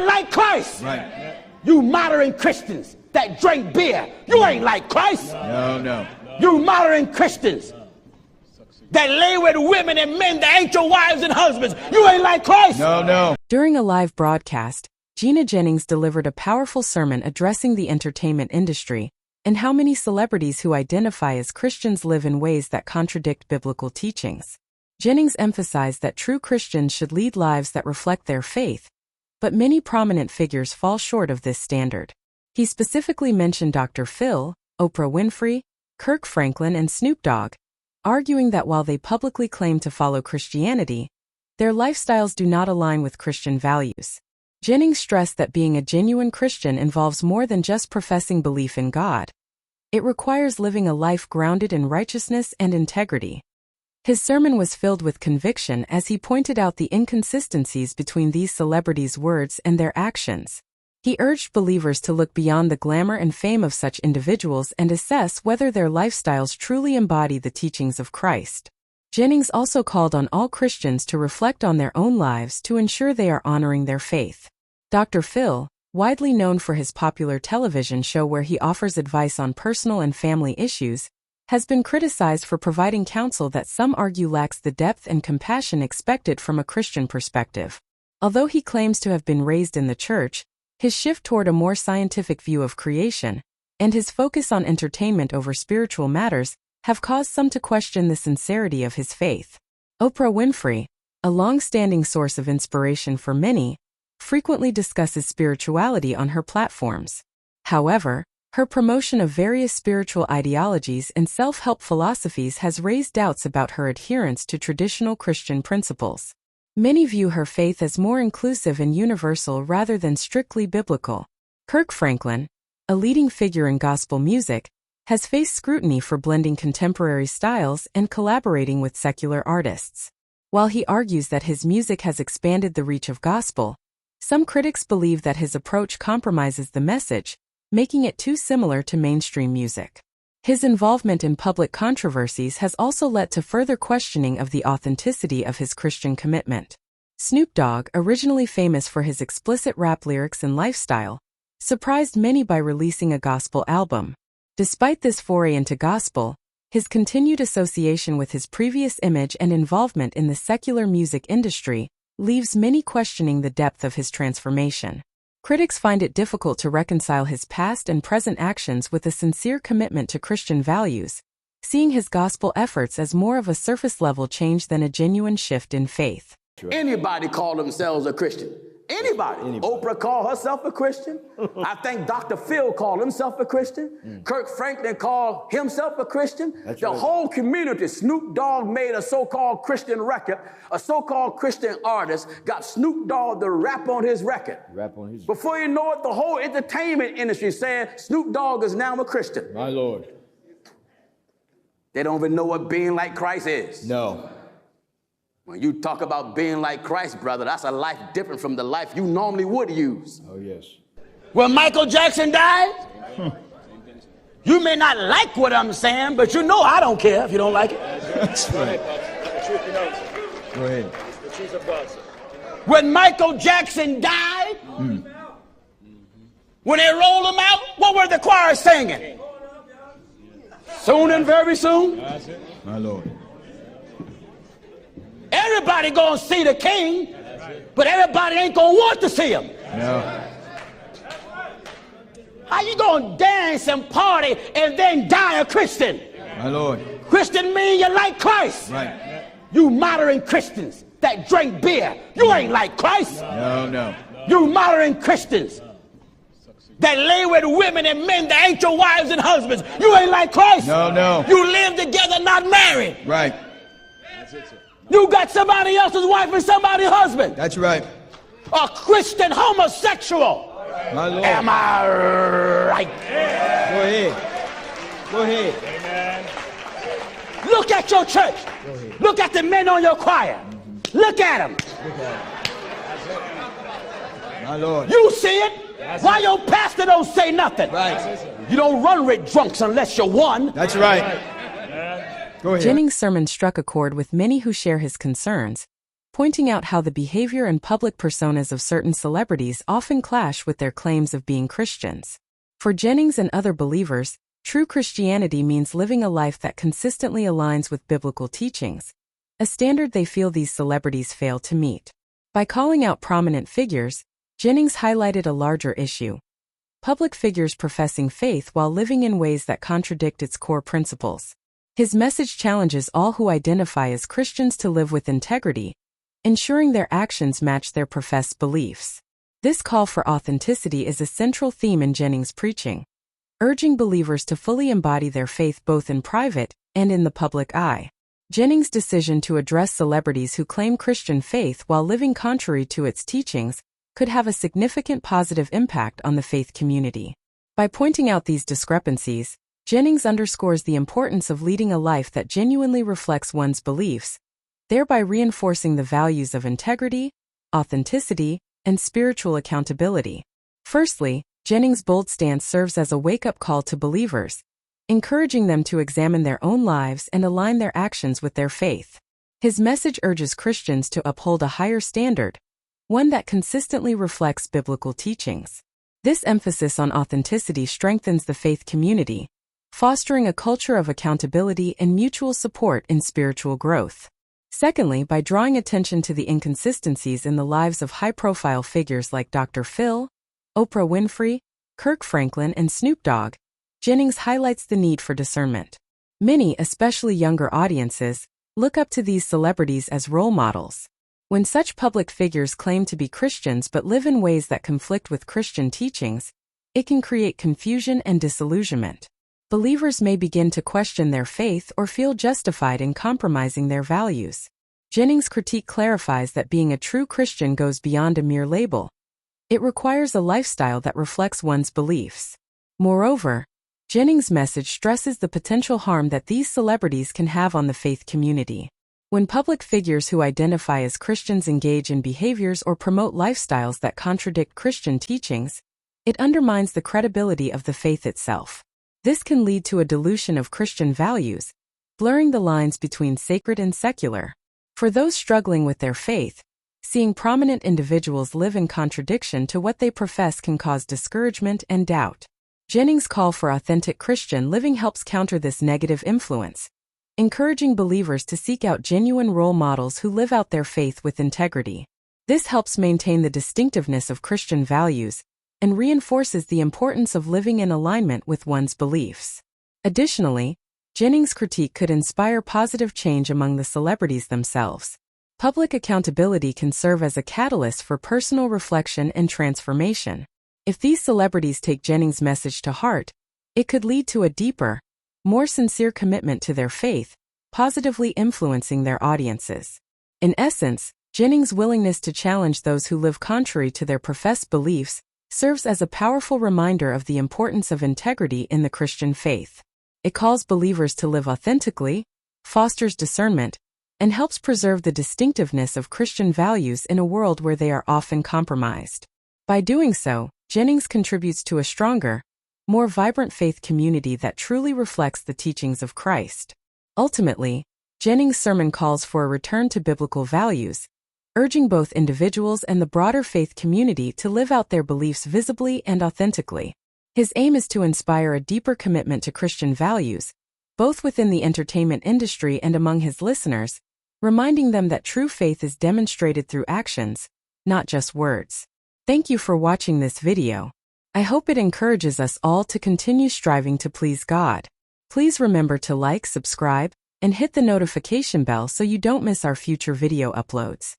like Christ. Right. You modern Christians that drink beer, you ain't like Christ. No. You modern Christians that lay with women and men that ain't your wives and husbands, you ain't like Christ. No. During a live broadcast, Gino Jennings delivered a powerful sermon addressing the entertainment industry and how many celebrities who identify as Christians live in ways that contradict biblical teachings. Jennings emphasized that true Christians should lead lives that reflect their faith, but many prominent figures fall short of this standard. He specifically mentioned Dr. Phil, Oprah Winfrey, Kirk Franklin, and Snoop Dogg, arguing that while they publicly claim to follow Christianity, their lifestyles do not align with Christian values. Jennings stressed that being a genuine Christian involves more than just professing belief in God. It requires living a life grounded in righteousness and integrity. His sermon was filled with conviction as he pointed out the inconsistencies between these celebrities' words and their actions. He urged believers to look beyond the glamour and fame of such individuals and assess whether their lifestyles truly embody the teachings of Christ. Jennings also called on all Christians to reflect on their own lives to ensure they are honoring their faith. Dr. Phil, widely known for his popular television show where he offers advice on personal and family issues, has been criticized for providing counsel that some argue lacks the depth and compassion expected from a Christian perspective. Although he claims to have been raised in the church, his shift toward a more scientific view of creation, and his focus on entertainment over spiritual matters, have caused some to question the sincerity of his faith. Oprah Winfrey, a long-standing source of inspiration for many, frequently discusses spirituality on her platforms. However, her promotion of various spiritual ideologies and self-help philosophies has raised doubts about her adherence to traditional Christian principles. Many view her faith as more inclusive and universal rather than strictly biblical. Kirk Franklin, a leading figure in gospel music, has faced scrutiny for blending contemporary styles and collaborating with secular artists. While he argues that his music has expanded the reach of gospel, some critics believe that his approach compromises the message, making it too similar to mainstream music. His involvement in public controversies has also led to further questioning of the authenticity of his Christian commitment. Snoop Dogg, originally famous for his explicit rap lyrics and lifestyle, surprised many by releasing a gospel album. Despite this foray into gospel, his continued association with his previous image and involvement in the secular music industry leaves many questioning the depth of his transformation. Critics find it difficult to reconcile his past and present actions with a sincere commitment to Christian values, seeing his gospel efforts as more of a surface-level change than a genuine shift in faith. Anybody call themselves a Christian. Anybody. Oprah called herself a Christian. I think Dr. Phil called himself a Christian. Kirk Franklin called himself a Christian. The whole community, Snoop Dogg made a so-called Christian record. A so-called Christian artist got Snoop Dogg to rap on his record. Before you know it, the whole entertainment industry saying Snoop Dogg is now a Christian. My Lord. They don't even know what being like Christ is. No. When you talk about being like Christ, brother, that's a life different from the life you normally would use. Oh, yes. When Michael Jackson died, you may not like what I'm saying, but you know I don't care if you don't like it. That's right. Go ahead. When Michael Jackson died, when they rolled him out, what were the choir singing? Soon and very soon. My Lord. Everybody gonna see the king, but everybody ain't gonna want to see him. No. How you gonna dance and party and then die a Christian? My Lord. Christian mean you like Christ. Right. You modern Christians that drink beer, you ain't like Christ. No. You modern Christians that lay with women and men that ain't your wives and husbands, you ain't like Christ. No. You live together not married. Right. You got somebody else's wife and somebody's husband. That's right. A Christian homosexual. My Lord. Am I right? Go ahead. Go ahead. Amen. Look at your church. Look at the men on your choir. Look at them. My Lord. You see it? Why your pastor don't say nothing? Right. You don't run with drunks unless you're one. That's right. Go ahead. Jennings' sermon struck a chord with many who share his concerns, pointing out how the behavior and public personas of certain celebrities often clash with their claims of being Christians. For Jennings and other believers, true Christianity means living a life that consistently aligns with biblical teachings, a standard they feel these celebrities fail to meet. By calling out prominent figures, Jennings highlighted a larger issue: public figures professing faith while living in ways that contradict its core principles. His message challenges all who identify as Christians to live with integrity, ensuring their actions match their professed beliefs. This call for authenticity is a central theme in Jennings' preaching, urging believers to fully embody their faith both in private and in the public eye. Jennings' decision to address celebrities who claim Christian faith while living contrary to its teachings could have a significant positive impact on the faith community. By pointing out these discrepancies, Jennings underscores the importance of leading a life that genuinely reflects one's beliefs, thereby reinforcing the values of integrity, authenticity, and spiritual accountability. Firstly, Jennings' bold stance serves as a wake-up call to believers, encouraging them to examine their own lives and align their actions with their faith. His message urges Christians to uphold a higher standard, one that consistently reflects biblical teachings. This emphasis on authenticity strengthens the faith community, fostering a culture of accountability and mutual support in spiritual growth. Secondly, by drawing attention to the inconsistencies in the lives of high-profile figures like Dr. Phil, Oprah Winfrey, Kirk Franklin, and Snoop Dogg, Jennings highlights the need for discernment. Many, especially younger audiences, look up to these celebrities as role models. When such public figures claim to be Christians but live in ways that conflict with Christian teachings, it can create confusion and disillusionment. Believers may begin to question their faith or feel justified in compromising their values. Jennings' critique clarifies that being a true Christian goes beyond a mere label. It requires a lifestyle that reflects one's beliefs. Moreover, Jennings' message stresses the potential harm that these celebrities can have on the faith community. When public figures who identify as Christians engage in behaviors or promote lifestyles that contradict Christian teachings, it undermines the credibility of the faith itself. This can lead to a dilution of Christian values, blurring the lines between sacred and secular. For those struggling with their faith, seeing prominent individuals live in contradiction to what they profess can cause discouragement and doubt. Jennings' call for authentic Christian living helps counter this negative influence, encouraging believers to seek out genuine role models who live out their faith with integrity. This helps maintain the distinctiveness of Christian values and reinforces the importance of living in alignment with one's beliefs. Additionally, Jennings' critique could inspire positive change among the celebrities themselves. Public accountability can serve as a catalyst for personal reflection and transformation. If these celebrities take Jennings' message to heart, it could lead to a deeper, more sincere commitment to their faith, positively influencing their audiences. In essence, Jennings' willingness to challenge those who live contrary to their professed beliefs serves as a powerful reminder of the importance of integrity in the Christian faith. It calls believers to live authentically, fosters discernment, and helps preserve the distinctiveness of Christian values in a world where they are often compromised. By doing so, Jennings contributes to a stronger, more vibrant faith community that truly reflects the teachings of Christ. Ultimately, Jennings' sermon calls for a return to biblical values, urging both individuals and the broader faith community to live out their beliefs visibly and authentically. His aim is to inspire a deeper commitment to Christian values, both within the entertainment industry and among his listeners, reminding them that true faith is demonstrated through actions, not just words. Thank you for watching this video. I hope it encourages us all to continue striving to please God. Please remember to like, subscribe, and hit the notification bell so you don't miss our future video uploads.